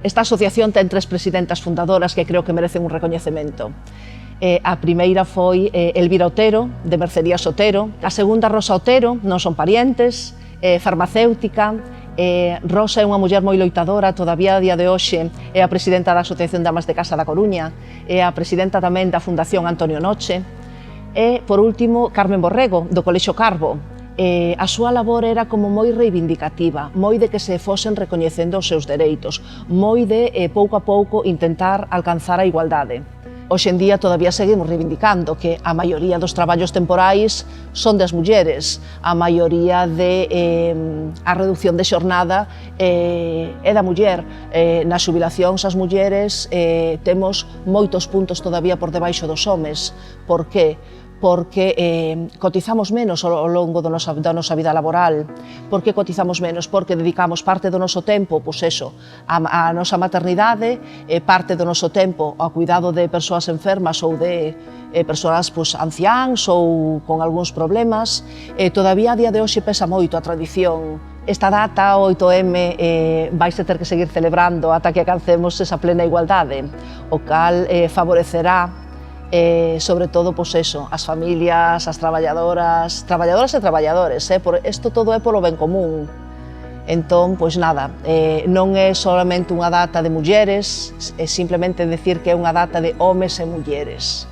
Esta asociación ten 3 presidentas fundadoras que creo que merecen un recoñecemento. A primeira foi Elvira Otero, de Mercerías Otero. A segunda, Rosa Otero, non son parientes, farmacéutica. Rosa é unha muller moi loitadora, todavía a día de hoxe é a presidenta da Asociación de Amas de Casa da Coruña, é a presidenta tamén da Fundación Antonio Noche. E, por último, Carmen Borrego, do Colexio Carbo. A súa labor era como moi reivindicativa, moi de que se fosen recoñecendo os seus dereitos, moi de, pouco a pouco, intentar alcanzar a igualdade. Hoxe en día todavía seguimos reivindicando que a maioría dos traballos temporais son das mulleres, a maioría a reducción de xornada é da muller. Nas xubilacións as mulleres temos moitos puntos todavía por debaixo dos homes. Por que? Porque cotizamos menos ao longo da nosa vida laboral. Por que cotizamos menos? Porque dedicamos parte do noso tempo, pois eso, á nosa maternidade, parte do noso tempo ao cuidado de persoas enfermas ou de persoas anciáns ou con algúns problemas. Todavía a día de hoxe pesa moito a tradición. Esta data, o 8M, vaise ter que seguir celebrando ata que alcancemos esa plena igualdade, o cal favorecerá sobre todo, pois eso, as familias, as traballadoras e traballadores, por isto todo é polo ben común. Entón, pois nada, non é solamente unha data de mulleres, é simplemente decir que é unha data de homes e mulleres.